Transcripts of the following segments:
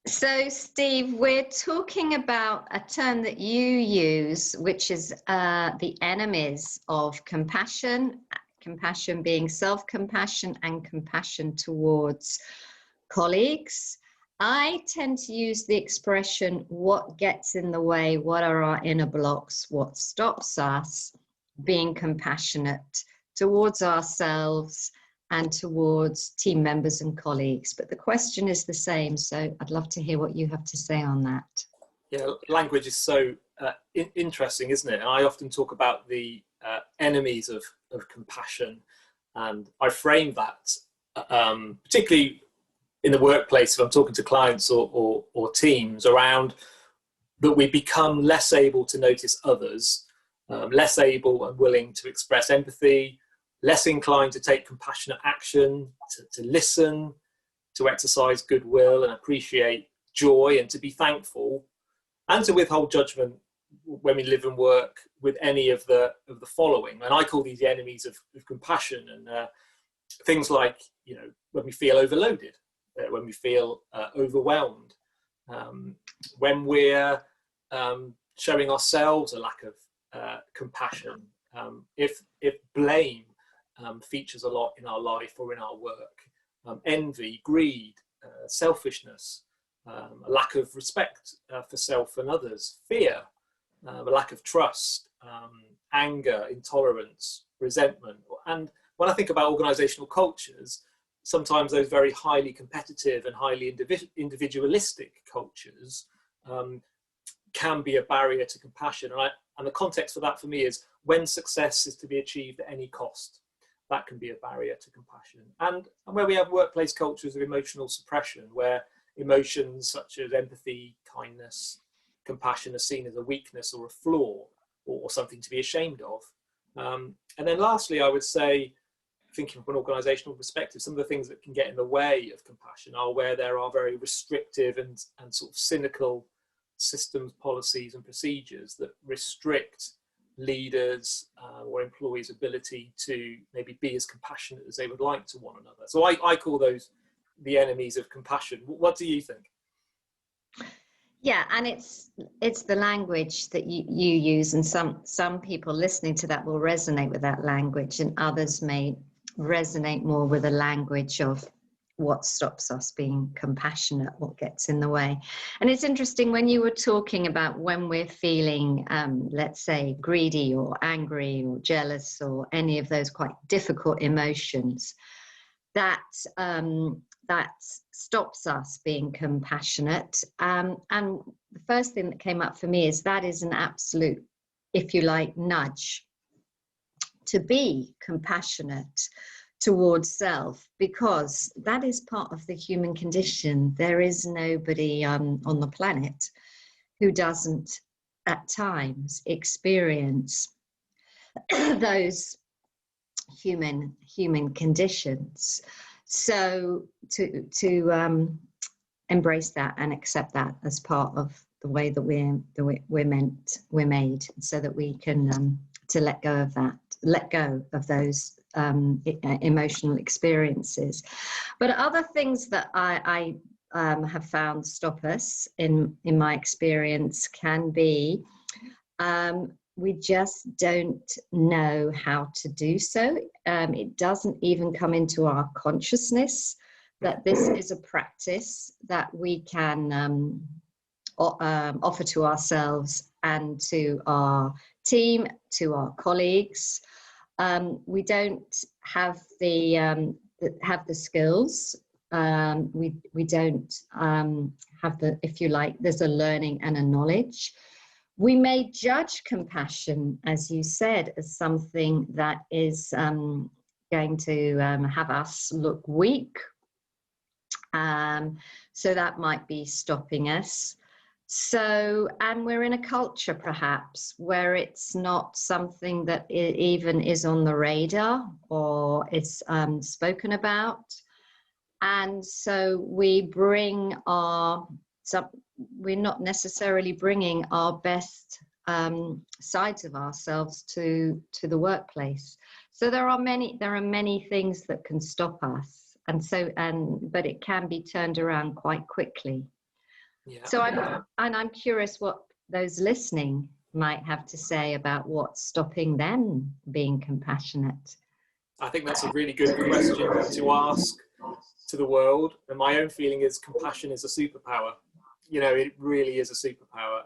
So, Steve, we're talking about a term that you use, which is the enemies of compassion, compassion being self-compassion and compassion towards colleagues. I tend to use the expression, what gets in the way, what are our inner blocks, what stops us being compassionate towards ourselves and towards team members and colleagues. But the question is the same, so I'd love to hear what you have to say on that. Yeah, language is so interesting, isn't it? And I often talk about the enemies of compassion, and I frame that particularly in the workplace if I'm talking to clients or teams around that we become less able to notice others, less able and willing to express empathy, less inclined to take compassionate action, to listen, to exercise goodwill and appreciate joy and to be thankful, and to withhold judgment when we live and work with any of the following. And I call these the enemies of compassion, and things like, when we feel overloaded, when we feel overwhelmed, when we're showing ourselves a lack of compassion, if blame features a lot in our life or in our work, envy, greed, selfishness, a lack of respect for self and others, fear, a lack of trust, anger, intolerance, resentment. And when I think about organizational cultures, sometimes those very highly competitive and highly individualistic cultures can be a barrier to compassion. And the context for that for me is when success is to be achieved at any cost. That can be a barrier to compassion. And where we have workplace cultures of emotional suppression, where emotions such as empathy, kindness, compassion are seen as a weakness or a flaw or something to be ashamed of. And then lastly, I would say, thinking from an organizational perspective, some of the things that can get in the way of compassion are where there are very restrictive and sort of cynical systems, policies and procedures that restrict leaders or employees' ability to maybe be as compassionate as they would like to one another. So I call those the enemies of compassion. What do you think? Yeah, and it's the language that you use, and some people listening to that will resonate with that language, and others may resonate more with the language of what stops us being compassionate, what gets in the way. And it's interesting when you were talking about when we're feeling, let's say, greedy or angry or jealous or any of those quite difficult emotions, that stops us being compassionate. And the first thing that came up for me is that is an absolute, if you like, nudge to be compassionate towards self, because that is part of the human condition. There is nobody on the planet who doesn't at times experience those human conditions. So to embrace that and accept that as part of the way that we're made, so that we can to let go of those emotional experiences. But other things that I have found stop us in my experience can be we just don't know how to do so. It doesn't even come into our consciousness that this is a practice that we can offer to ourselves and to our team, to our colleagues. We don't have the skills. We don't have the, if you like, there's a learning and a knowledge. We may judge compassion, as you said, as something that is going to have us look weak. So that might be stopping us. So, and we're in a culture perhaps where it's not something that even is on the radar or is spoken about. And so we're not necessarily bringing our best sides of ourselves to the workplace. So there are many things that can stop us, but it can be turned around quite quickly. Yeah. So I'm curious what those listening might have to say about what's stopping them being compassionate. I think that's a really good question to ask to the world. And my own feeling is compassion is a superpower. You know, it really is a superpower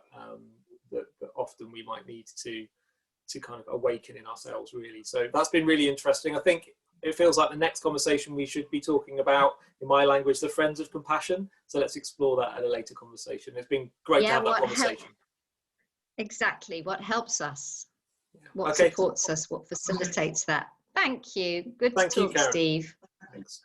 that often we might need to kind of awaken in ourselves, really. So that's been really interesting. I think it feels like the next conversation we should be talking about, in my language, the friends of compassion. So let's explore that at a later conversation. It's been great to have that conversation. Exactly. What helps us? Yeah. What supports us? What facilitates that? Thank you. Good to talk, Steve. Thanks.